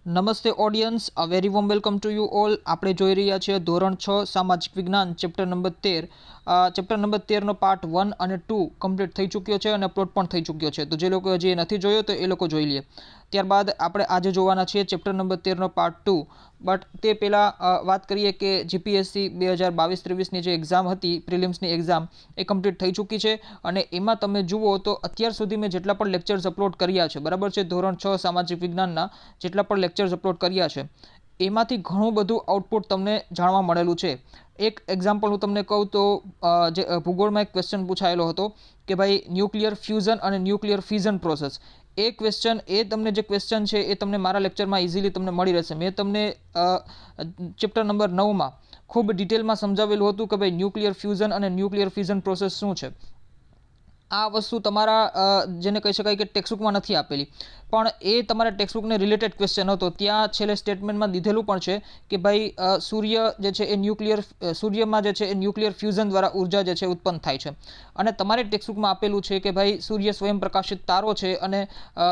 નમસ્તે audience, a very warm welcome to you all. આપણે જોઈ રહ્યા છીએ ધોરણ 6 સામાજિક વિજ્ઞાન ચેપ્ટર નંબર 13. ચેપ્ટર નંબર 13નો પાર્ટ 1 અને 2 કમ્પ્લીટ થઈ ચૂક્યો છે અને અપલોડ પણ થઈ ચૂક્યો છે. તો જે લોકો હજી નથી જોયો તો એ લોકો જોઈ લે. ત્યારબાદ આપણે આજે જોવાના છીએ ચેપ્ટર નંબર 13નો પાર્ટ 2. બટ તે પહેલાં વાત કરીએ કે જીપીએસસી 2022-23ની જે એક્ઝામ હતી, પ્રિલિમ્સની એક્ઝામ, એ કમ્પ્લીટ થઈ ચૂકી છે. અને એમાં તમે જુઓ તો અત્યાર સુધી મેં જેટલા પણ લેક્ચર્સ અપલોડ કર્યા છે, બરાબર છે, ધોરણ 6 સામાજિક વિજ્ઞાનના જેટલા પણ લેક્ચર્સ અપલોડ કર્યા છે, એમાંથી ઘણું બધું આઉટપુટ તમને જાણવા મળેલું છે. એક એક્ઝામ્પલ હું તમને કહું તો જે ભૂગોળમાં એક ક્વેશ્ચન પૂછાયેલો હતો કે ભાઈ ન્યુક્લિયર ફ્યુઝન અને ન્યુક્લિયર ફિઝન પ્રોસેસ. એ ક્વેશ્ચન, એ તમને જે ક્વેશ્ચન છે એ તમને મારા લેક્ચરમાં ઇઝીલી તમને મળી રહેશે. મેં તમને ચેપ્ટર નંબર 9માં ખૂબ ડિટેલમાં સમજાવેલું હતું કે ભાઈ ન્યુક્લિયર ફ્યુઝન અને ન્યુક્લિયર ફિઝન પ્રોસેસ શું છે. આ વસ્તુ તમારા જેને કહી શકાય કે ટેક્સ્ટબુકમાં નથી આપેલી, પણ એ તમારા ટેક્સ્ટબુકને રિલેટેડ ક્વેશ્ચન હતો. ત્યાં છેલ્લે સ્ટેટમેન્ટમાં દીધેલું પણ છે કે ભાઈ સૂર્ય જે છે એ સૂર્યમાં જે છે એ ન્યુક્લિયર ફ્યુઝન દ્વારા ઉર્જા જે છે ઉત્પન્ન થાય છે. અને તમારે ટેક્સ્ટબુકમાં આપેલું છે કે ભાઈ સૂર્ય સ્વયં પ્રકાશિત તારો છે અને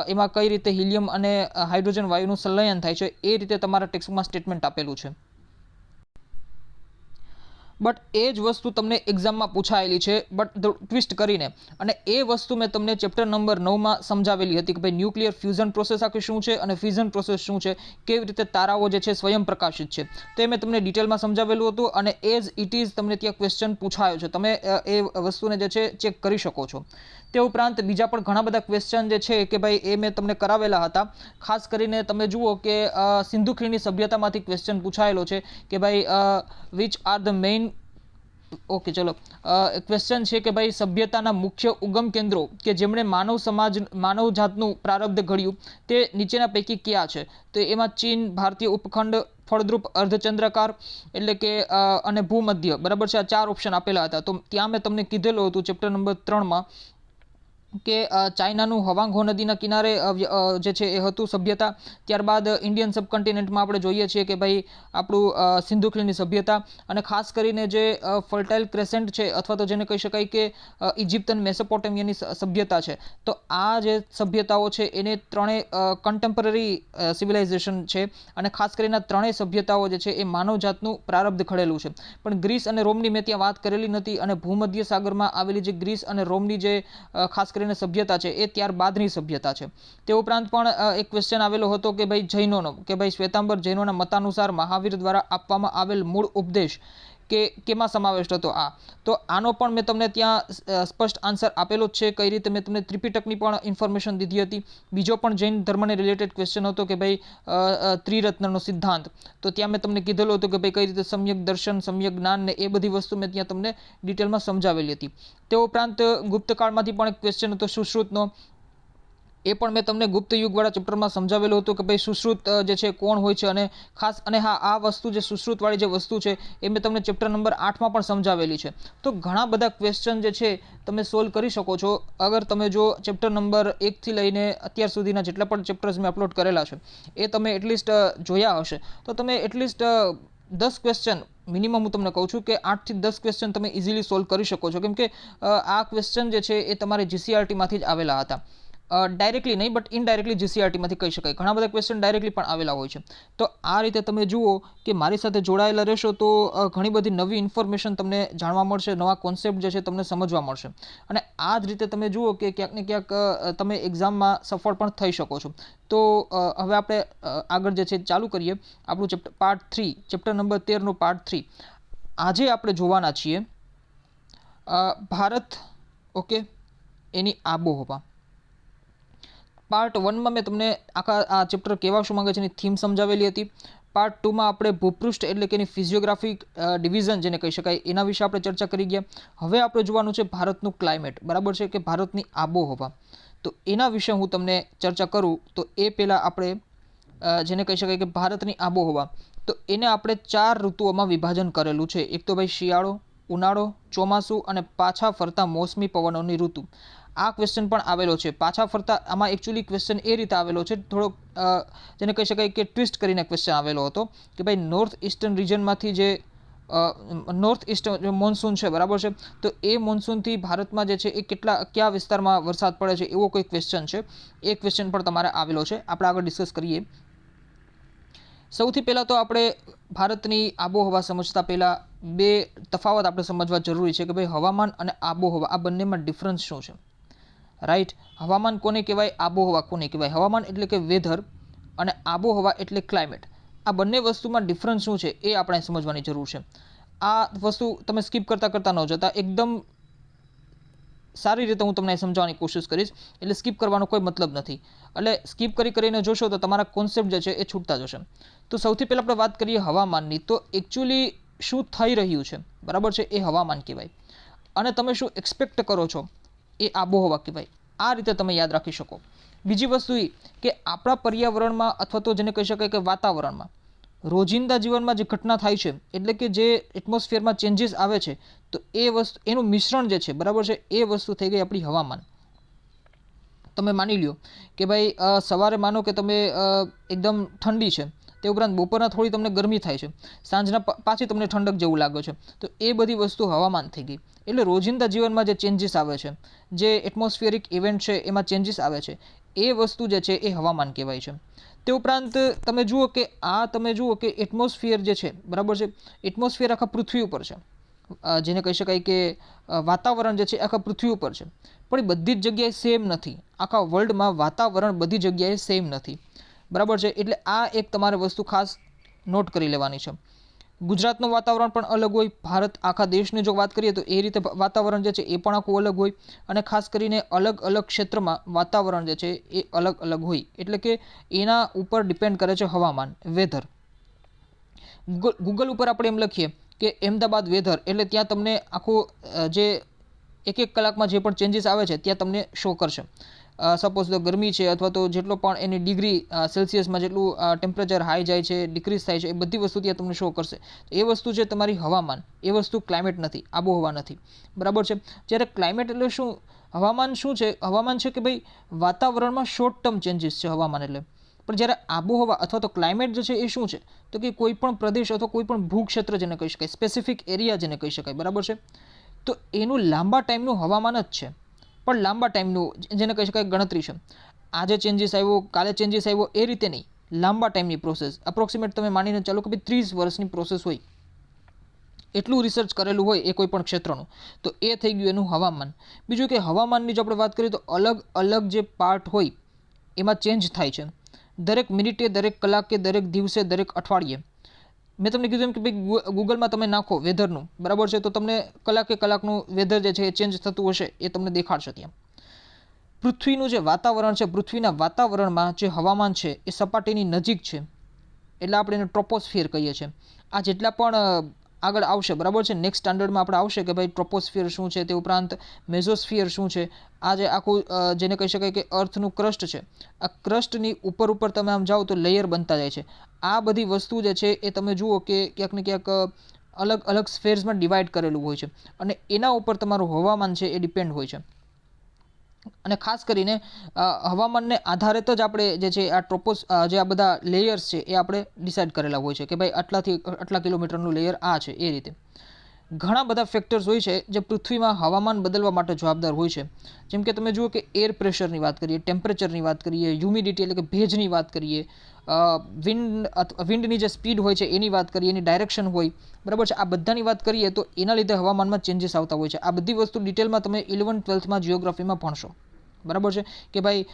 એમાં કઈ રીતે હિલિયમ અને હાઇડ્રોજન વાયુનું સંલયન થાય છે, એ રીતે તમારા ટેક્સ્ટબુકમાં સ્ટેટમેન્ટ આપેલું છે. બટ એ જ વસ્તુ તમને એક્ઝામમાં પૂછાયેલી છે, બટ ટ્વિસ્ટ કરીને. અને એ વસ્તુ મેં તમને ચેપ્ટર નંબર 9માં સમજાવેલી હતી કે ભાઈ ન્યુક્લિયર ફ્યુઝન પ્રોસેસ આખી શું છે અને ફિઝન પ્રોસેસ શું છે, કેવી રીતે તારાઓ જે છે સ્વયં પ્રકાશિત છે. તો એ મેં તમને ડિટેલમાં સમજાવેલું હતું અને એઝ ઇટ ઇઝ તમને ત્યાં ક્વેશ્ચન પૂછાયો છે. તમે એ વસ્તુને જે છે ચેક કરી શકો છો. તે ઉપરાંત બીજા પણ ઘણા બધા ક્વેશ્ચન જે છે કે ભાઈ એ મેં તમને કરાવેલા હતા. ખાસ કરીને તમે જુઓ કે સિંધુ ખીણની સભ્યતામાંથી ક્વેશ્ચન પૂછાયેલો છે કે ભાઈ વિચ આર ધ મેઇન ચલો ક્વેશ્ચન છે કે ભાઈ સભ્યતાના મુખ્ય ઉગમ કેન્દ્રો કે જેમણે માનવ જાતનું પ્રારબ્ધ ઘડ્યું તે નીચેના પૈકી કયા છે. તો એમાં ચીન, ભારતીય ઉપખંડ, ફળદ્રુપ અર્ધચંદ્રાકાર એટલે કે અને ભૂમધ્ય, બરાબર છે. આ 4 ઓપ્શન આપેલા હતા. તો ત્યાં મેં તમને કીધેલું હતું ચેપ્ટર નંબર 3માં કે ચાઇનાનું હવાંગહો નદીના કિનારે જે છે એ હતું સભ્યતા. ત્યારબાદ ઇન્ડિયન સબકન્ટિનેન્ટમાં આપણે જોઈએ છીએ કે ભાઈ આપણું સિંધુ ખીણની સભ્યતા. અને ખાસ કરીને જે ફર્ટાઇલ ક્રેસેન્ટ છે અથવા તો જેને કહી શકાય કે ઇજિપ્ત અને મેસોપોટેમિયાની સભ્યતા છે. તો આ જે સભ્યતાઓ છે એને ત્રણેય કન્ટેમ્પરરી સિવિલાઇઝેશન છે. અને ખાસ કરીને ત્રણેય સભ્યતાઓ જે છે એ માનવજાતનું પ્રારબ્ધ ઘડેલું છે. પણ ગ્રીસ અને રોમની મેં ત્યાં વાત કરેલી નથી. અને ભૂમધ્ય સાગરમાં આવેલી જે ગ્રીસ અને રોમની જે ખાસ કરીને સભ્યતા છે એ ત્યારબાદની સભ્યતા છે. તે ઉપરાંત પણ એક ક્વેશ્ચન આવેલો હતો કે ભાઈ જૈનોનો, કે ભાઈ શ્વેતાંબર જૈનોના મતાનુસાર મહાવીર દ્વારા આપવામાં આવેલ મૂળ ઉપદેશ કે કેમાં સમાવેશ હતો. તો આનો પણ મેં તમને ત્યાં સ્પષ્ટ આન્સર આપેલો જ છે. કઈ રીતે મેં તમને ત્રિપિટકની પણ ઇન્ફોર્મેશન દીધી હતી. બીજો પણ જૈન ધર્મને રિલેટેડ ક્વેશ્ચન હતો કે ભાઈ ત્રિરત્નનો સિદ્ધાંત. તો ત્યાં મેં તમને કીધેલું હતું કે ભાઈ કઈ રીતે સમ્યક દર્શન, સમ્યક જ્ઞાન ને એ બધી વસ્તુ મેં ત્યાં તમને ડિટેલમાં સમજાવેલી હતી. તે ઉપરાંત ગુપ્તકાળમાંથી પણ એક ક્વેશ્ચન હતો સુશ્રુતનો. એ પણ મેં તમને ગુપ્ત યુગવાળા ચેપ્ટરમાં સમજાવેલું હતું કે ભાઈ સુશ્રુત જે છે કોણ હોય છે. અને ખાસ અને હા, આ વસ્તુ જે સુશ્રુતવાળી જે વસ્તુ છે એ મેં તમને ચેપ્ટર નંબર 8માં પણ સમજાવેલી છે. તો ઘણા બધા ક્વેશ્ચન જે છે તમે સોલ્વ કરી શકો છો અગર તમે જો ચેપ્ટર નંબર 1થી લઈને અત્યાર સુધીના જેટલા પણ ચેપ્ટર્સ મેં અપલોડ કરેલા છે એ તમે એટલીસ્ટ જોયા હશે. તો તમે એટલીસ્ટ 10 ક્વેશ્ચન મિનિમમ હું તમને કહું છું કે 8 થી 10 ક્વેશ્ચન તમે ઇઝીલી સોલ્વ કરી શકો છો. કેમ કે આ ક્વેશ્ચન જે છે એ તમારે જીસીઆરટીમાંથી જ આવેલા હતા. ડાયરેક્ટલી નહીં, બટ ઇનડાયરેક્ટલી જીસીઆરટીમાંથી કહી શકાય. ઘણા બધા ક્વેશ્ચન ડાયરેક્ટલી પણ આવેલા હોય છે. તો આ રીતે તમે જુઓ કે મારી સાથે જોડાયેલા રહેશો તો ઘણી બધી નવી ઇન્ફોર્મેશન તમને જાણવા મળશે, નવા કોન્સેપ્ટ જે છે તમને સમજવા મળશે. અને આ જ રીતે તમે જુઓ કે ક્યાંક ને ક્યાંક તમે એક્ઝામમાં સફળ પણ થઈ શકો છો. તો હવે આપણે આગળ જે છે ચાલુ કરીએ આપણું પાર્ટ 3, ચેપ્ટર નંબર 13નો પાર્ટ 3. આજે આપણે જોવાના છીએ ભારત, એની આબોહવા. પાર્ટ 1માં મેં તમને આખા આ ચેપ્ટર કેવા શું માંગે છે એની થીમ સમજાવેલી હતી. પાર્ટ 2માં આપણે ભૂપૃષ્ઠ એટલે કે એની ફિઝિયોગ્રાફિક ડિવિઝન જેને કહી શકાય એના વિશે આપણે ચર્ચા કરી ગયા. હવે આપણે જોવાનું છે ભારતનું ક્લાઇમેટ, બરાબર છે, કે ભારતની આબોહવા. તો એના વિશે હું તમને ચર્ચા કરું તો એ પહેલાં આપણે જેને કહી શકાય કે ભારતની આબોહવા, તો એને આપણે 4 ઋતુઓમાં વિભાજન કરેલું છે. એક તો ભાઈ શિયાળો, ઉનાળો, ચોમાસું અને પાછા ફરતા મોસમી પવનોની ઋતુ. આ ક્વેશ્ચન પણ આવેલો છે. પાછા ફરતા આમાં એકચ્યુઅલી ક્વેશ્ચન એ રીતે આવેલો છે, થોડોક જેને કહી શકાય કે ટ્વિસ્ટ કરીને ક્વેશ્ચન આવેલો હતો કે ભાઈ નોર્થ ઇસ્ટર્ન રિજનમાંથી જે નોર્થ ઇસ્ટ મોન્સૂન છે, બરાબર છે, તો એ મોન્સૂનથી ભારતમાં જે છે એ કયા વિસ્તારમાં વરસાદ પડે છે એવો કોઈ ક્વેશ્ચન છે. એ ક્વેશ્ચન પણ તમારે આવેલો છે. આપણે આગળ ડિસ્કસ કરીએ. સૌથી પહેલાં તો આપણે ભારતની આબોહવા સમજતા પહેલાં બે તફાવત આપણે સમજવા જરૂરી છે કે ભાઈ હવામાન અને આબોહવા આ બંનેમાં ડિફરન્સ શું છે, રાઈટ. હવામાન કોને કહેવાય, આબોહવા કોને કહેવાય. હવામાન એટલે કે વેધર અને આબોહવા એટલે ક્લાઇમેટ. આ બંને વસ્તુમાં ડિફરન્સ શું છે એ આપણે સમજવાની જરૂર છે. આ વસ્તુ તમે સ્કીપ કરતાં ન જતા એકદમ સારી રીતે હું તમને સમજાવવાની કોશિશ કરીશ, એટલે સ્કીપ કરવાનો કોઈ મતલબ નથી. એટલે સ્કીપ કરીને જોશો તો તમારા કોન્સેપ્ટ જે છે એ છૂટતા જશે. તો સૌથી પહેલાં આપણે વાત કરીએ હવામાનની. તો એકચ્યુઅલી શું થઈ રહ્યું છે, બરાબર છે, એ હવામાન કહેવાય. અને તમે શું એક્સપેક્ટ કરો છો એ આબોહવા કહેવાય. આ રીતે તમે યાદ રાખી શકો. બીજી વસ્તુ એ કે આપણા પર્યાવરણમાં અથવા તો જેને કહી શકાય કે વાતાવરણમાં રોજિંદા જીવનમાં જે ઘટના થાય છે, એટલે કે જે એટમોસ્ફિયરમાં ચેન્જીસ આવે છે, તો એ વસ્તુ એનું મિશ્રણ જે છે, બરાબર છે, એ વસ્તુ થઈ ગઈ આપણી હવામાન. તમે માની લ્યો કે ભાઈ સવારે માનો કે તમે એકદમ ઠંડી છે, તે ઉપરાંત બપોરના થોડી તમને ગરમી થાય છે, સાંજના પાછી તમને ઠંડક જેવું લાગે છે, તો એ બધી વસ્તુ હવામાન થઈ ગઈ. એટલે રોજિંદા જીવનમાં જે ચેન્જીસ આવે છે, જે એટમોસ્ફિયરિક ઇવેન્ટ છે એમાં ચેન્જીસ આવે છે, એ વસ્તુ જે છે એ હવામાન કહેવાય છે. તે ઉપરાંત તમે જુઓ કે એટમોસ્ફિયર જે છે, બરાબર છે, એટમોસ્ફિયર આખા પૃથ્વી ઉપર છે, જેને કહી શકાય કે વાતાવરણ જે છે આખા પૃથ્વી ઉપર છે, પણ એ બધી જ જગ્યાએ સેમ નથી. આખા વર્લ્ડમાં વાતાવરણ બધી જગ્યાએ સેમ નથી, બરાબર છે. એટલે આ એક તમારે વસ્તુ ખાસ નોટ કરી લેવાની છે. ગુજરાતનું વાતાવરણ પણ અલગ હોય, ભારત આખા દેશની જો વાત કરીએ તો એ રીતે વાતાવરણ જે છે એ પણ આખું અલગ હોય, અને ખાસ કરીને અલગ અલગ ક્ષેત્રમાં વાતાવરણ જે છે એ અલગ અલગ હોય. એટલે કે એના ઉપર ડિપેન્ડ કરે છે હવામાન, વેધર. ગૂગલ ઉપર આપણે એમ લખીએ કે અહેમદાબાદ વેધર, એટલે ત્યાં તમને આખું જે એક કલાકમાં જે પણ ચેન્જીસ આવે છે ત્યાં તમને શો કરશે. સપોઝ તો ગરમી છે અથવા તો જેટલો પણ એની ડિગ્રી સેલ્સિયસમાં જેટલું ટેમ્પરેચર હાઈ જાય છે, ડિક્રીઝ થાય છે, એ બધી વસ્તુ ત્યાં તમને શો કરશે. એ વસ્તુ છે તમારી હવામાન, એ વસ્તુ ક્લાઇમેટ નથી, આબોહવા નથી, બરાબર છે. જ્યારે ક્લાઇમેટ એટલે શું, હવામાન શું છે, હવામાન છે કે ભાઈ વાતાવરણમાં શોર્ટ ટર્મ ચેન્જીસ છે હવામાન એટલે. પણ જ્યારે આબોહવા અથવા તો ક્લાઇમેટ જે છે એ શું છે, તો કે કોઈ પણ પ્રદેશ અથવા કોઈ પણ ભૂક્ષેત્ર જેને કહી શકાય, સ્પેસિફિક એરિયા જેને કહી શકાય, બરાબર છે. તો એનું લાંબા ટાઈમનું હવામાન જ છે, પણ લાંબા ટાઈમનું જેને કહી શકાય ગણતરી છે. આજે ચેન્જીસ આવ્યો, કાલે ચેન્જીસ આવ્યો, એ રીતે નહીં, લાંબા ટાઈમની પ્રોસેસ. અપ્રોક્સિમેટ તમે માનીને ચાલો કે ભાઈ 30 વર્ષની પ્રોસેસ હોય, એટલું રિસર્ચ કરેલું હોય એ કોઈ પણ ક્ષેત્રનું, તો એ થઈ ગયું એનું હવામાન. બીજું કે હવામાનની જો આપણે વાત કરીએ તો અલગ અલગ જે પાર્ટ હોય એમાં ચેન્જ થાય છે, દરેક મિનિટે, દરેક કલાકે, દરેક દિવસે, દરેક અઠવાડિયે. મેં તમને કીધું એમ કે ભાઈ ગૂગલમાં તમે નાખો વેધરનું, બરાબર છે, તો તમને કલાકનું વેધર જે છે એ ચેન્જ થતું હશે એ તમને દેખાડશે ત્યાં. પૃથ્વીનું જે વાતાવરણ છે, પૃથ્વીના વાતાવરણમાં જે હવામાન છે એ સપાટીની નજીક છે, એટલે આપણે એને ટ્રોપોસ્ફિયર કહીએ છીએ. આ જેટલા પણ આગળ આવશે, બરાબર છે, નેક્સ્ટ સ્ટાન્ડર્ડમાં આપણે આવશે કે ભાઈ ટ્રોપોસ્ફિયર શું છે, તે ઉપરાંત મેઝોસ્ફિયર શું છે. આ જે આખું જેને કહી શકાય કે અર્થનું ક્રસ્ટ છે, આ ક્રસ્ટની ઉપર તમે આમ જાઓ તો લેયર બનતા જાય છે. આ બધી વસ્તુ જે છે એ તમે જુઓ કે ક્યાંક ને ક્યાંક અલગ અલગ સ્ફેર્સમાં ડિવાઈડ કરેલું હોય છે, અને એના ઉપર તમારું હવામાન છે એ ડિપેન્ડ હોય છે. અને ખાસ કરીને હવામાનને આધારિત જ આપણે જે છે જે આ બધા લેયર્સ છે એ આપણે ડિસાઇડ કરેલા હોય છે કે ભાઈ આટલાથી આટલા કિલોમીટરનું લેયર આ છે. એ રીતે ઘણા બધા ફેક્ટર્સ હોય છે જે પૃથ્વીમાં હવામાન બદલવા માટે જવાબદાર હોય છે. જેમ કે તમે જુઓ કે એર પ્રેશરની વાત કરીએ, ટેમ્પરેચરની વાત કરીએ, હ્યુમિડિટી એટલે કે ભેજની વાત કરીએ, વિન્ડની જે સ્પીડ હોય છે એની વાત કરીએ, એની ડાયરેક્શન હોય, બરાબર છે. આ બધાની વાત કરીએ તો એના લીધે હવામાનમાં ચેન્જીસ આવતા હોય છે. આ બધી વસ્તુ ડિટેલમાં તમે 11th-12thમાં જિયોગ્રાફીમાં ભણશો, બરાબર છે, કે ભાઈ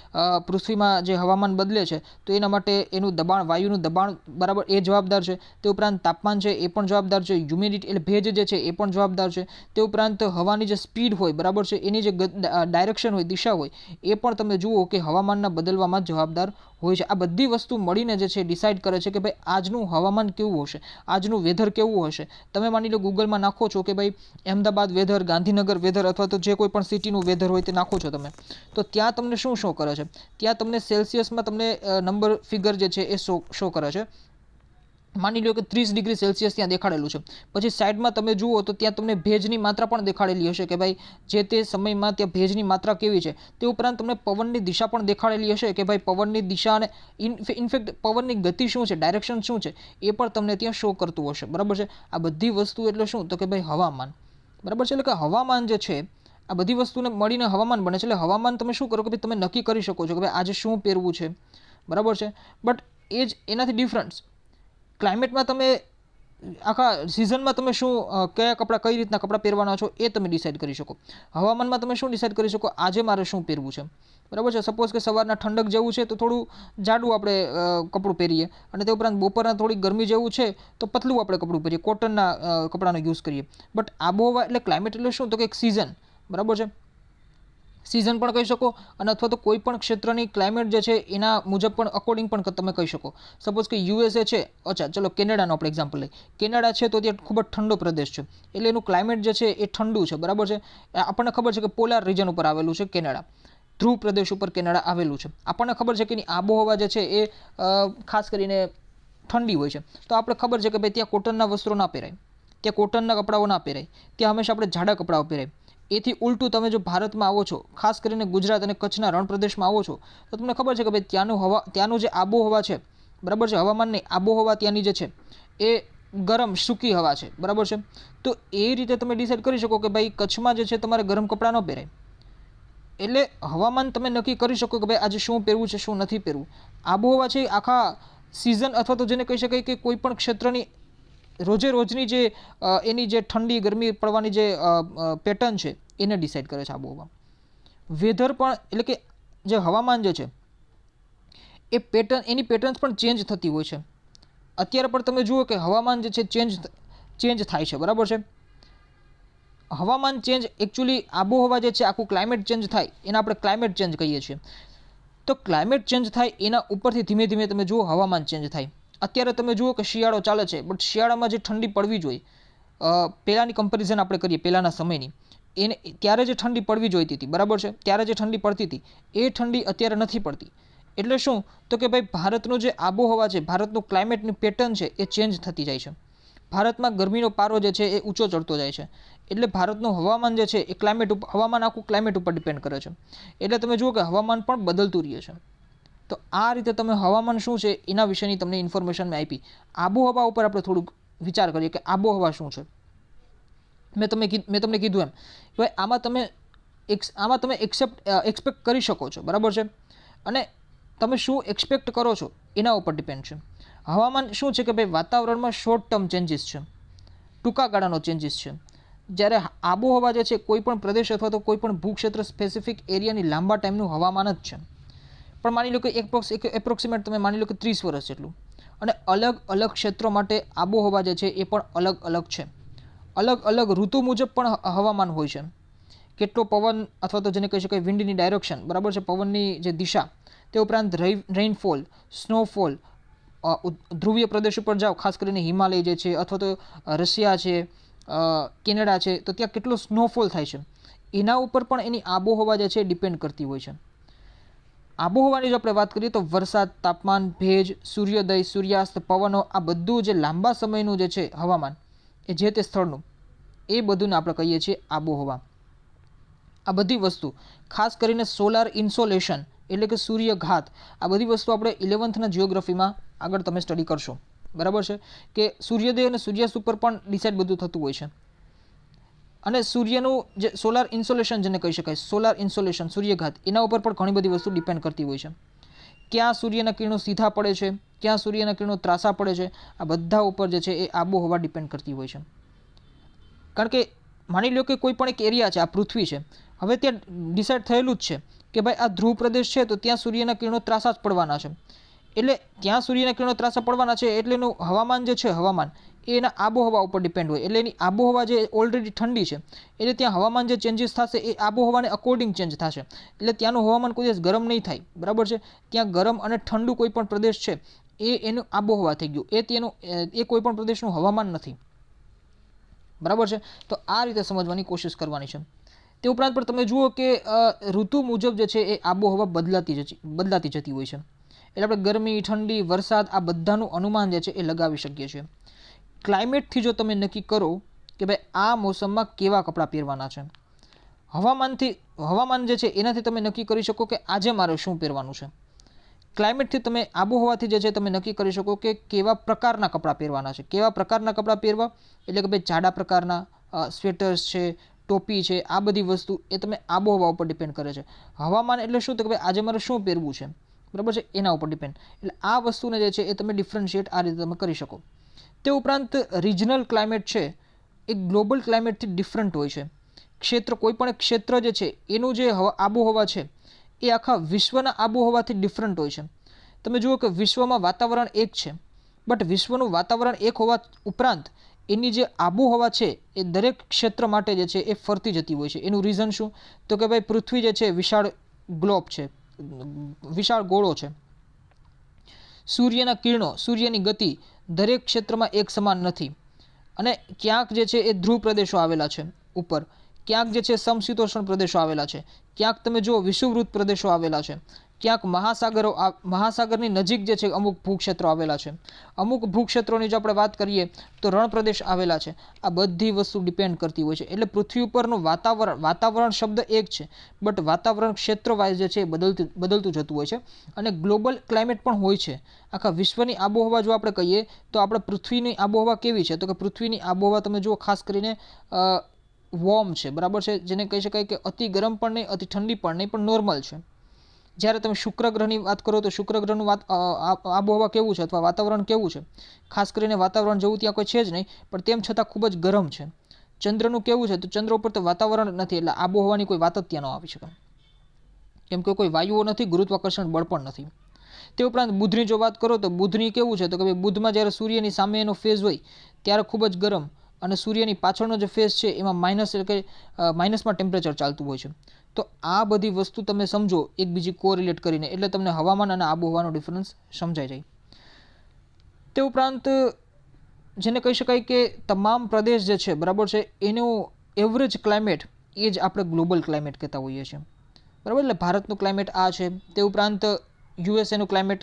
પૃથ્વીમાં જે હવામાન બદલે છે તો એના માટે એનું દબાણ, વાયુનું દબાણ, બરાબર, એ જવાબદાર છે. તે ઉપરાંત તાપમાન છે એ પણ જવાબદાર છે. હ્યુમિડિટી એટલે ભેજ જે છે એ પણ જવાબદાર છે. તે ઉપરાંત હવાની જે સ્પીડ હોય, બરાબર છે, એની જે ડાયરેક્શન હોય, દિશા હોય, એ પણ તમે જુઓ કે હવામાનના બદલવામાં જવાબદાર હોય છે. આ બધી વસ્તુ મળીને જે છે ડિસાઇડ કરે છે કે ભાઈ આજનું હવામાન કેવું હશે, આજનું વેધર કેવું હશે. તમે માની લો ગૂગલમાં નાખો છો કે ભાઈ અહેમદાબાદ વેધર, ગાંધીનગર વેધર, અથવા તો જે કોઈ પણ સિટીનું વેધર હોય તે નાખો છો તમે, તો ત્યાં તમને શું શો કરે છે, ત્યાં તમને સેલ્સિયસમાં તમને નંબર ફિગર જે છે એ શો કરે છે. માની લો કે 30 ડિગ્રી સેલ્સિયસ ત્યાં દેખાડેલું છે. પછી સાઈડમાં તમે જુઓ તો ત્યાં તમને ભેજની માત્રા પણ દેખાડેલી હશે કે ભાઈ જે તે સમયમાં ત્યાં ભેજની માત્રા કેવી છે. તે ઉપરાંત તમને પવનની દિશા પણ દેખાડેલી હશે કે ભાઈ પવનની દિશા અને ઇનફેક્ટ પવનની ગતિ શું છે, ડાયરેક્શન શું છે, એ પણ તમને ત્યાં શો કરતું હશે, બરાબર છે. આ બધી વસ્તુ એટલે શું, તો કે ભાઈ હવામાન, બરાબર છે. એટલે કે હવામાન જે છે આ બધી વસ્તુને મળીને હવામાન બને છે. એટલે હવામાન તમે શું કરો કે ભાઈ તમે નક્કી કરી શકો છો કે ભાઈ આજે શું પહેરવું છે, બરાબર છે. બટ એ જ એનાથી ડિફરન્સ ક્લાઇમેટમાં તમે આખા સિઝનમાં તમે શું કયા કપડાં કઈ રીતના કપડાં પહેરવાના છો એ તમે ડિસાઇડ કરી શકો. હવામાનમાં તમે શું ડિસાઇડ કરી શકો, આજે મારે શું પહેરવું છે, બરાબર છે. સપોઝ કે સવારના ઠંડક જેવું છે તો થોડું જાડું આપણે કપડું પહેરીએ, અને તે ઉપરાંત બપોરના થોડી ગરમી જેવું છે તો પતલું આપણે કપડું પહેરીએ, કોટનના કપડાનો યુઝ કરીએ. બટ આબોહવા એટલે ક્લાઇમેટ એટલે શું, તો કે એક સિઝન, બરાબર છે. સિઝન પણ કહી શકો, અને અથવા તો કોઈ પણ ક્ષેત્રની ક્લાઇમેટ જે છે એના મુજબ પણ અકોર્ડિંગ પણ તમે કહી શકો. સપોઝ કે યુએસએ છે, અચ્છા ચલો કેનેડાનો આપણે એક્ઝામ્પલ લઈએ. કેનેડા છે તો ત્યાં ખૂબ જ ઠંડો પ્રદેશ છે, એટલે એનું ક્લાઇમેટ જે છે એ ઠંડુ છે, બરાબર છે. આપણને ખબર છે કે પોલાર રિજન ઉપર આવેલું છે કેનેડા, ધ્રુવ પ્રદેશ ઉપર કેનેડા આવેલું છે. આપણને ખબર છે કે એની આબોહવા જે છે એ ખાસ કરીને ઠંડી હોય છે. તો આપણે ખબર છે કે ભાઈ ત્યાં કોટનના વસ્ત્રો ના પહેરાય, ત્યાં કોટનના કપડાઓ ના પહેરાય, ત્યાં હંમેશા આપણે જાડા કપડાઓ પહેરાય. એથી ઉલટું તમે જો ભારતમાં આવો છો, ખાસ કરીને ગુજરાત અને કચ્છના રણ પ્રદેશમાં આવો છો, તો તમને ખબર છે કે ભાઈ ત્યાંનું જે આબોહવા છે, બરાબર છે, હવામાનની આબોહવા ત્યાંની જે છે એ ગરમ સૂકી હવા છે, બરાબર છે. તો એ રીતે તમે ડિસાઇડ કરી શકો કે ભાઈ કચ્છમાં જે છે તમારે ગરમ કપડાં ન પહેરાય. એટલે હવામાન તમે નક્કી કરી શકો કે ભાઈ આજે શું પહેરવું છે, શું નથી પહેરવું. આબોહવા છે આખા સિઝન, અથવા તો જેને કહી શકાય કે કોઈ પણ ક્ષેત્રની રોજે રોજની જે એની જે ઠંડી ગરમી પડવાની જે પેટર્ન છે એને ડિસાઇડ કરે છે આબોહવા. વેધર પણ એટલે કે જે હવામાન જે છે એ એની પેટર્ન્સ પણ ચેન્જ થતી હોય છે. અત્યારે પણ તમે જુઓ કે હવામાન જે છે ચેન્જ થાય છે, બરાબર છે. હવામાન ચેન્જ એકચ્યુઅલી આબોહવા જે છે આખું ક્લાઇમેટ ચેન્જ થાય એને આપણે ક્લાઇમેટ ચેન્જ કહીએ છીએ. તો ક્લાઇમેટ ચેન્જ થાય એના ઉપરથી ધીમે ધીમે તમે જુઓ હવામાન ચેન્જ થાય. અત્યારે તમે જુઓ કે શિયાળો ચાલે છે, બટ શિયાળામાં જે ઠંડી પડવી જોઈએ, પહેલાંની કમ્પેરિઝન આપણે કરીએ પહેલાંના સમયની, એને ત્યારે જે ઠંડી પડવી જોઈતી હતી, બરાબર છે, ત્યારે જે ઠંડી પડતી હતી એ ઠંડી અત્યારે નથી પડતી. એટલે શું, તો કે ભાઈ ભારતનું જે આબોહવા છે, ભારતનું ક્લાઇમેટની પેટર્ન છે એ ચેન્જ થતી જાય છે. ભારતમાં ગરમીનો પારો જે છે એ ઊંચો ચડતો જાય છે. એટલે ભારતનું હવામાન જે છે એ હવામાન આખું ક્લાઇમેટ ઉપર ડિપેન્ડ કરે છે. એટલે તમે જુઓ કે હવામાન પણ બદલતું રહે છે. તો આ રીતે તમે હવામાન શું છે એના વિશેની તમને ઇન્ફોર્મેશન મેં આપી. આબોહવા ઉપર આપણે થોડુંક વિચાર કરીએ કે આબોહવા શું છે. મેં તમને કીધું એમ ભાઈ આમાં તમે એક્સપેક્ટ કરી શકો છો, બરાબર છે. અને તમે શું એક્સપેક્ટ કરો છો એના ઉપર ડિપેન્ડ છે. હવામાન શું છે કે ભાઈ વાતાવરણમાં શોર્ટ ટર્મ ચેન્જીસ છે, ટૂંકા ગાળાનો ચેન્જીસ છે. જ્યારે આબોહવા જે છે કોઈ પણ પ્રદેશ અથવા તો કોઈ પણ ભૂક્ષેત્ર સ્પેસિફિક એરિયાની લાંબા ટાઈમનું હવામાન જ છે. પણ માની લો કે એપ્રોક્સિમેટ તમે માની લો કે 30 વર્ષ જેટલું. અને અલગ અલગ ક્ષેત્રો માટે આબોહવા જે છે એ પણ અલગ અલગ છે. અલગ અલગ ઋતુ મુજબ પણ હવામાન હોય છે. કેટલો પવન અથવા તો જેને કહી શકાય વિન્ડની ડાયરેક્શન, બરાબર છે, પવનની જે દિશા, તે ઉપરાંત રેઇનફોલ, સ્નોફોલ, ધ્રુવીય પ્રદેશ ઉપર જાઓ, ખાસ કરીને હિમાલય જે છે, અથવા તો રશિયા છે, કેનેડા છે, તો ત્યાં કેટલો સ્નોફોલ થાય છે, એના ઉપર પણ એની આબોહવા જે છે ડિપેન્ડ કરતી હોય છે. આબોહવાની જો આપણે વાત કરીએ તો વરસાદ, તાપમાન, ભેજ, સૂર્યોદય, સૂર્યાસ્ત, પવનો, આ બધું જે લાંબા સમયનું જે છે હવામાન એ જે તે સ્થળનું, એ બધુંને આપણે કહીએ છીએ આબોહવા. આ બધી વસ્તુ ખાસ કરીને સોલાર ઇન્સોલેશન એટલે કે સૂર્યઘાત, આ બધી વસ્તુ આપણે 11થના જિયોગ્રાફીમાં આગળ તમે સ્ટડી કરશો, બરાબર છે. કે સૂર્યોદય અને સૂર્યાસ્ત ઉપર પણ ડિસાઇડ બધું થતું હોય છે. અને સૂર્યનું જે સોલાર ઇન્સોલેશન જેને કહી શકાય, સોલાર ઇન્સોલેશન, સૂર્યઘાત, એના ઉપર પણ ઘણી બધી વસ્તુ ડિપેન્ડ કરતી હોય છે. ક્યાં સૂર્યના કિરણો સીધા પડે છે, ક્યાં સૂર્યના કિરણો ત્રાસા પડે છે, આ બધા ઉપર જે છે એ આબોહવા ડિપેન્ડ કરતી હોય છે. કારણ કે માની લો કે કોઈ પણ એક એરિયા છે, આ પૃથ્વી છે, હવે ત્યાં ડિસાઇડ થયેલું જ છે કે ભાઈ આ ધ્રુવ પ્રદેશ છે તો ત્યાં સૂર્યના કિરણો ત્રાસા જ પડવાના છે. એટલે ત્યાં સૂર્યના કિરણો ત્રાસા પડવાના છે એટલે એનું હવામાન જે છે, હવામાન એ એના આબોહવા ઉપર ડિપેન્ડ હોય. એટલે એની આબોહવા જે ઓલરેડી ઠંડી છે, એટલે ત્યાં હવામાન જે ચેન્જીસ થશે એ આબોહવાને અકોર્ડિંગ ચેન્જ થશે. એટલે ત્યાંનું હવામાન કોઈ દિવસ ગરમ નહીં થાય, બરાબર છે. ત્યાં ગરમ અને ઠંડુ કોઈ પણ પ્રદેશ છે એ એનું આબોહવા થઈ ગયું, એ કોઈ પણ પ્રદેશનું હવામાન નથી, બરાબર છે. તો આ રીતે સમજવાની કોશિશ કરવાની છે. તે ઉપરાંત પણ તમે જુઓ કે ઋતુ મુજબ જે છે એ આબોહવા બદલાતી જતી હોય છે. એટલે આપણે ગરમી, ઠંડી, વરસાદ આ બધાનું અનુમાન જે છે એ લગાવી શકીએ છીએ. ક્લાઇમેટથી જો તમે નક્કી કરો કે ભાઈ આ મોસમમાં કેવા કપડાં પહેરવાના છે, હવામાન જે છે એનાથી તમે નક્કી કરી શકો કે આજે મારે શું પહેરવાનું છે. ક્લાઇમેટથી તમે આબોહવાથી જે છે તમે નક્કી કરી શકો કે કેવા પ્રકારના કપડાં પહેરવાના છે. કેવા પ્રકારના કપડાં પહેરવા એટલે કે ભાઈ જાડા પ્રકારના સ્વેટર્સ છે, ટોપી છે, આ બધી વસ્તુ એ તમે આબોહવા ઉપર ડિપેન્ડ કરે છે. હવામાન એટલે શું, તો કે ભાઈ આજે મારે શું પહેરવું છે, બરાબર છે, એના ઉપર ડિપેન્ડ. એટલે આ વસ્તુને જે છે એ તમે ડિફરન્શિએટ આ રીતે તમે કરી શકો. તે ઉપરાંત રિજનલ ક્લાઇમેટ છે એ ગ્લોબલ ક્લાઇમેટથી ડિફરન્ટ હોય છે. ક્ષેત્ર, કોઈ પણ ક્ષેત્ર જે છે એનું જે આબોહવા છે એ આખા વિશ્વના આબોહવાથી ડિફરન્ટ હોય છે. તમે જુઓ કે વિશ્વમાં વાતાવરણ એક છે, બટ વિશ્વનું વાતાવરણ એક હોવા ઉપરાંત એની જે આબોહવા છે એ દરેક ક્ષેત્ર માટે જે છે એ ફરતી જતી હોય છે. એનું રીઝન શું? તો કે ભાઈ પૃથ્વી જે છે વિશાળ ગ્લોબ છે, વિશાળ ગોળો છે. સૂર્યના કિરણો, સૂર્યની ગતિ દરેક ક્ષેત્રમાં એક સમાન નથી. અને ક્યાંક જે છે એ ધ્રુવ પ્રદેશો આવેલા છે ઉપર, ક્યાંક જે છે સમશીતોષ્ણ પ્રદેશો આવેલા છે, ક્યાંક તમે જુઓ વિષુવવૃત્ત પ્રદેશો આવેલા છે, ક્યાંક મહાસાગરની નજીક જે છે અમુક ભૂક્ષેત્રો આવેલા છે. અમુક ભૂક્ષેત્રોની જો આપણે વાત કરીએ તો રણ પ્રદેશ આવેલા છે. આ બધી વસ્તુ ડિપેન્ડ કરતી હોય છે. એટલે પૃથ્વી ઉપરનું વાતાવરણ શબ્દ એક છે, બટ વાતાવરણ ક્ષેત્ર વાઇઝ જે છે એ બદલતું જતું હોય છે. અને ગ્લોબલ ક્લાઇમેટ પણ હોય છે. આખા વિશ્વની આબોહવા જો આપણે કહીએ તો આપણે પૃથ્વીની આબોહવા કેવી છે? તો કે પૃથ્વીની આબોહવા તમે જુઓ ખાસ કરીને વોર્મ છે, બરાબર છે, જેને કહી શકાય કે અતિ ગરમ પણ નહીં, અતિ ઠંડી પણ નહીં, પણ નોર્મલ છે. જ્યારે તમે શુક્ર ગ્રહની વાત કરો તો શુક્ર ગ્રહનું આબોહવા કેવું છે અથવા વાતાવરણ કેવું છે? ખાસ કરીને વાતાવરણ જેવું ત્યાં કોઈ છે જ નહીં, પણ તેમ છતાં ખૂબ જ ગરમ છે. ચંદ્રનું કેવું છે? તો ચંદ્ર ઉપર તો વાતાવરણ નથી, એટલે આબોહવાની કોઈ વાત જ ત્યાં ન આવી શકે, કેમ કે કોઈ વાયુઓ નથી, ગુરુત્વાકર્ષણ બળ પણ નથી. તે ઉપરાંત બુધની જો વાત કરો તો બુધની કેવું છે? તો કે ભાઈ બુધમાં જ્યારે સૂર્યની સામે એનો ફેઝ હોય ત્યારે ખૂબ જ ગરમ, અને સૂર્યની પાછળનો જે ફેઝ છે એમાં માઇનસ, એટલે કે માઇનસમાં ટેમ્પરેચર ચાલતું હોય છે. તો આ બધી વસ્તુ તમે સમજો એકબીજી કોરિલેટ કરીને, એટલે તમને હવામાન અને આબોહવાનો ડિફરન્સ સમજાઈ જાય. તે ઉપરાંત જેને કહી શકાય કે તમામ પ્રદેશ જે છે, બરાબર છે, એનું એવરેજ ક્લાઇમેટ એ જ આપણે ગ્લોબલ ક્લાઇમેટ કહેતા હોઈએ છીએ, બરાબર. એટલે ભારતનું ક્લાઇમેટ આ છે. તે ઉપરાંત યુએસએનું ક્લાઇમેટ,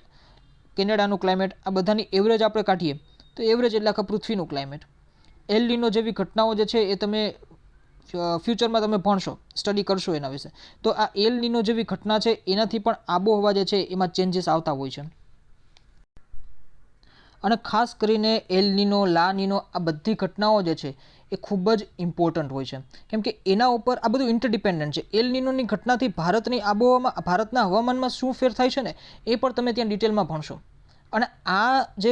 કેનેડાનું ક્લાઇમેટ, આ બધાની એવરેજ આપણે કાઢીએ તો એવરેજ એટલે આખા પૃથ્વીનું ક્લાઇમેટ. એલ નીનો જેવી ઘટનાઓ જે છે એ તમે ફ્યુચરમાં તમે ભણશો, સ્ટડી કરશો એના વિશે. તો આ એલ નીનો જેવી ઘટના છે એનાથી પણ આબોહવા જે છે એમાં ચેન્જીસ આવતા હોય છે. અને ખાસ કરીને એલ નીનો, લા નીનો, આ બધી ઘટનાઓ જે છે એ ખૂબ જ ઇમ્પોર્ટન્ટ હોય છે, કેમ કે એના ઉપર આ બધું ઇન્ટરડિપેન્ડન્ટ છે. એલ નીનોની ઘટનાથી ભારતની આબોહવામાં, ભારતના હવામાનમાં શું ફેર થાય છે ને એ પણ તમે ત્યાં ડિટેલમાં ભણશો. અને આ જે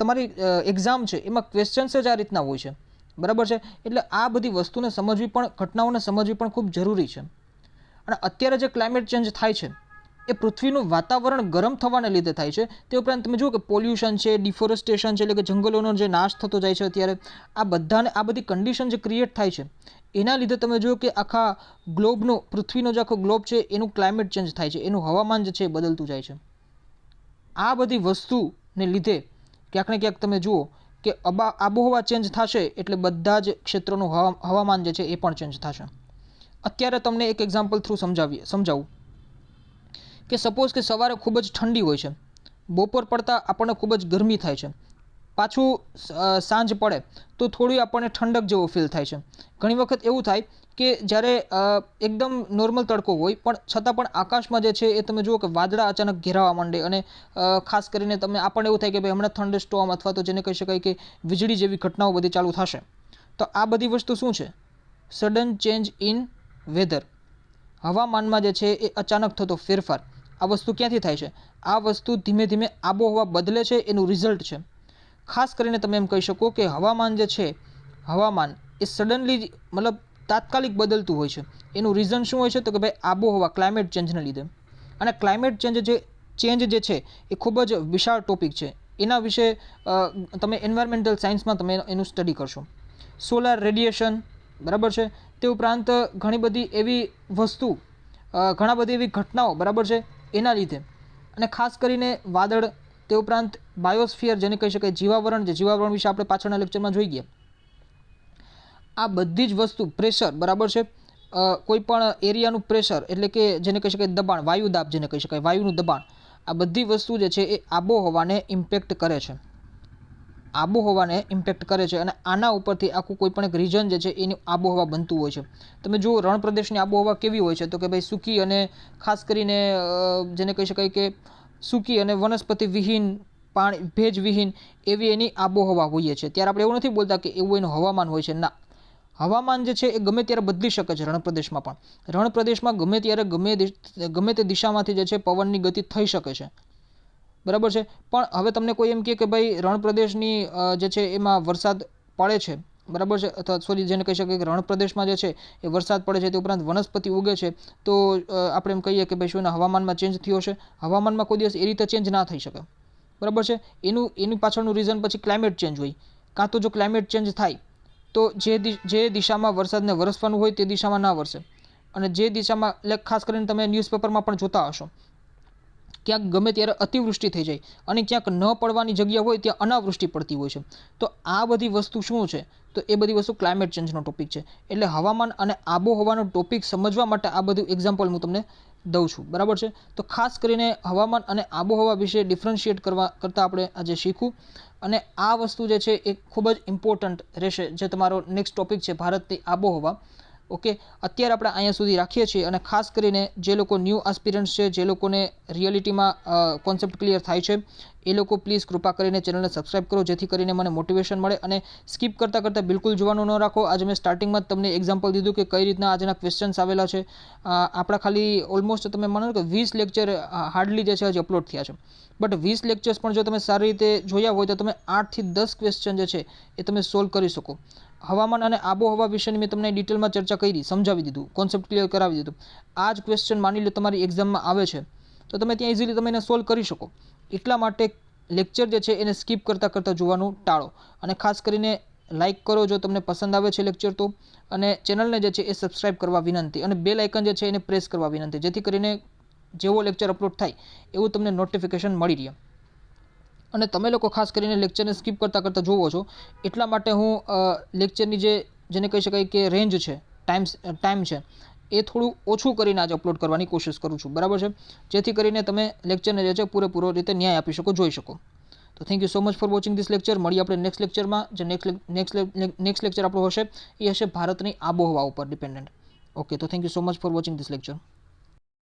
તમારી એક્ઝામ છે એમાં ક્વેશ્ચન્સ જ આ રીતના હોય છે, બરાબર છે. એટલે આ બધી વસ્તુને સમજવી પણ, ઘટનાઓને સમજવી પણ ખૂબ જરૂરી છે. અને અત્યારે જે ક્લાઇમેટ ચેન્જ થાય છે એ પૃથ્વીનું વાતાવરણ ગરમ થવાને લીધે થાય છે. તે ઉપરાંત તમે જુઓ કે પોલ્યુશન છે, ડિફોરેસ્ટેશન છે, એટલે કે જંગલોનો જે નાશ થતો જાય છે અત્યારે, આ બધી કન્ડિશન જે ક્રિએટ થાય છે એના લીધે તમે જુઓ કે આખા ગ્લોબનો, પૃથ્વીનો જે આખો ગ્લોબ છે એનું ક્લાઇમેટ ચેન્જ થાય છે, એનું હવામાન જે છે એ બદલતું જાય છે. આ બધી વસ્તુને લીધે ક્યાંક ને ક્યાંક તમે જુઓ કે આબોહવા ચેન્જ થશે એટલે બધા જ ક્ષેત્રોનું હવામાન જે છે એ પણ ચેન્જ થશે. અત્યારે તમને એક એક્ઝામ્પલ થ્રુ સમજાવું કે સપોઝ કે સવારે ખૂબ જ ઠંડી હોય છે, બપોર પડતા આપણને ખૂબ જ ગરમી થાય છે, પાછું સાંજ પડે તો થોડી આપણને ઠંડક જેવો ફીલ થાય છે. ઘણી વખત એવું થાય કે જ્યારે એકદમ નોર્મલ તડકો હોય પણ છતાં પણ આકાશમાં જે છે એ તમે જુઓ કે વાદળા અચાનક ઘેરાવા માંડે, અને ખાસ કરીને આપણને એવું થાય કે ભાઈ હમણાં થંડર સ્ટોર્મ અથવા તો જેને કહી શકાય કે વીજળી જેવી ઘટનાઓ બધી ચાલુ થશે. તો આ બધી વસ્તુ શું છે? સડન ચેન્જ ઇન વેધર, હવામાનમાં જે છે એ અચાનક થતો ફેરફાર. આ વસ્તુ ક્યાંથી થાય છે? આ વસ્તુ ધીમે ધીમે આબોહવા બદલે છે એનું રિઝલ્ટ છે. ખાસ કરીને તમે એમ કહી શકો કે હવામાન જે છે, હવામાન એ સડનલી, મતલબ તાત્કાલિક બદલતું હોય છે. એનું રીઝન શું હોય છે? તો કે ભાઈ આબોહવા, ક્લાઇમેટ ચેન્જને લીધે. અને ક્લાઇમેટ ચેન્જ જે છે એ ખૂબ જ વિશાળ ટોપિક છે. એના વિશે તમે એન્વાયરમેન્ટલ સાયન્સમાં તમે એનું સ્ટડી કરશો. સોલાર રેડિયેશન, બરાબર છે. તે ઉપરાંત ઘણી બધી એવી વસ્તુ, ઘણા બધી એવી ઘટનાઓ, બરાબર છે, એના લીધે. અને ખાસ કરીને વાદળ, તે ઉપરાંત બાયોસ્ફિયર જેને કહી શકાય જીવાવરણ, જે જીવાવરણ વિશે આપણે પાછળના લેક્ચરમાં જોઈ ગયા. આ બધી જ વસ્તુ, પ્રેશર, બરાબર છે, કોઈ પણ એરિયાનું પ્રેશર, એટલે કે જેને કહી શકાય દબાણ, વાયુદાબ જેને કહી શકાય, વાયુનું દબાણ, આ બધી વસ્તુ જે છે એ આબોહવાને ઇમ્પેક્ટ કરે છે, આબોહવાને ઇમ્પેક્ટ કરે છે. અને આના ઉપરથી આખું કોઈ પણ એક રીજન જે છે એની આબોહવા બનતું હોય છે. તમે જુઓ રણ પ્રદેશની આબોહવા કેવી હોય છે? તો કે ભાઈ સૂકી અને ખાસ કરીને જેને કહી શકાય કે સૂકી અને વનસ્પતિ વિહીન, પાણી ભેજ વિહીન એવી એની આબોહવા હોઈએ છે. ત્યારે આપણે એવું નથી બોલતા કે એવું એનું હવામાન હોય છે, ના. હવામાન જે છે એ ગમે ત્યારે બદલી શકે છે રણ પ્રદેશમાં પણ. રણ પ્રદેશમાં ગમે ત્યારે ગમે તે દિશામાંથી જે છે પવનની ગતિ થઈ શકે છે. બરાબર છે. પણ હવે તમને કોઈ એમ કહે કે ભાઈ રણ પ્રદેશની જે છે એમાં વરસાદ પડે છે, બરાબર છે, અથવા સોરી જેને કહી શકીએ કે રણ પ્રદેશમાં જે છે એ વરસાદ પડે છે, તે ઉપરાંત વનસ્પતિ ઉગે છે, તો આપણે એમ કહીએ કે ભાઈ શું એના હવામાનમાં ચેન્જ થયો છે? હવામાનમાં કોઈ દિવસ એ રીતે ચેન્જ ના થઈ શકે. બરાબર છે. એની પાછળનું રીઝન પછી ક્લાઇમેટ ચેન્જ હોય. કાં તો જો ક્લાઇમેટ ચેન્જ થાય તો જે દિશામાં વરસાદને વરસવાનું હોય તે દિશામાં ના વરસે, અને જે દિશામાં એટલે ખાસ કરીને તમે ન્યૂઝપેપરમાં પણ જોતા હશો, ક્યાંક ગમે ત્યારે અતિવૃષ્ટિ થઈ જાય અને ક્યાંક ન પડવાની જગ્યા હોય ત્યાં અનાવૃષ્ટિ પડતી હોય છે. તો આ બધી વસ્તુ શું છે? તો એ બધી વસ્તુ ક્લાઇમેટ ચેન્જનો ટોપિક છે. એટલે હવામાન અને આબોહવાનો ટોપિક સમજવા માટે આ બધું એક્ઝામ્પલ હું તમને દઉં છું. બરાબર છે. તો ખાસ કરીને હવામાન અને આબોહવા વિશે ડિફરન્શિએટ કરતાં આપણે આજે શીખવું, અને આ વસ્તુ જે છે એ ખૂબ જ ઇમ્પોર્ટન્ટ રહેશે, જે તમારો નેક્સ્ટ ટોપિક છે ભારતની આબોહવા. ઓકે, અત્યારે આપણે અહીંયા સુધી રાખીએ છીએ, અને ખાસ કરીને જે લોકો ન્યૂ આસ્પિરન્ટ્સ છે, જે લોકોને રિયાલિટીમાં કોન્સેપ્ટ ક્લિયર થાય છે, એ લોકો પ્લીઝ કૃપા કરીને ચેનલને સબસ્ક્રાઇબ કરો, જેથી કરીને મને મોટિવેશન મળે. અને સ્કીપ કરતાં બિલકુલ જોવાનું ન રાખો. આજે મેં સ્ટાર્ટિંગમાં જ તમને એક્ઝામ્પલ દીધું કે કઈ રીતના આજના ક્વેશ્ચન્સ આવેલા છે. આપણા ખાલી ઓલમોસ્ટ તમે માનો કે 20 લેક્ચર હાર્ડલી જે છે હજી અપલોડ થયા છે, બટ 20 લેક્ચર્સ પણ જો તમે સારી રીતે જોયા હોય તો તમે 8 થી 10 ક્વેશ્ચન જે છે એ તમે સોલ્વ કરી શકો. હવામાન અને આબોહવા વિશેની મેં તમને ડિટેલમાં ચર્ચા કરી, સમજાવી દીધું, કોન્સેપ્ટ ક્લિયર કરાવી દીધું. આ જ ક્વેશ્ચન માની લો તમારી એક્ઝામમાં આવે છે, તો તમે ત્યાં ઇઝીલી તમે એને સોલ્વ કરી શકો. એટલા માટે લેક્ચર જે છે એને સ્કીપ કરતાં જોવાનું ટાળો, અને ખાસ કરીને લાઇક કરો જો તમને પસંદ આવે છે લેક્ચર તો, અને ચેનલને જે છે એ સબસ્ક્રાઇબ કરવા વિનંતી, અને બેલ આઇકન જે છે એને પ્રેસ કરવા વિનંતી, જેથી કરીને જેવો લેક્ચર અપલોડ થાય એવું તમને નોટિફિકેશન મળી રહે. અને તમે લોકો ખાસ કરીને લેક્ચરને સ્કીપ કરતાં જોવો છો, એટલા માટે હું લેક્ચરની જેને કહી શકાય કે રેન્જ છે, ટાઈમ છે, એ થોડું ઓછું કરીને આજે અપલોડ કરવાની કોશિશ કરું છું. બરાબર છે. જેથી કરીને તમે લેક્ચરને જે છે પૂરેપૂરો રીતે ન્યાય આપી શકો, જોઈ શકો. તો thank you so much for watching this lecture. મળીએ આપણે નેક્સ્ટ લેક્ચરમાં. જે નેક્સ્ટ લેક્ચર આપણો હશે એ હશે ભારતની આબોહવા ઉપર ડિપેન્ડન્ટ. ઓકે, તો thank you so much for watching this lecture.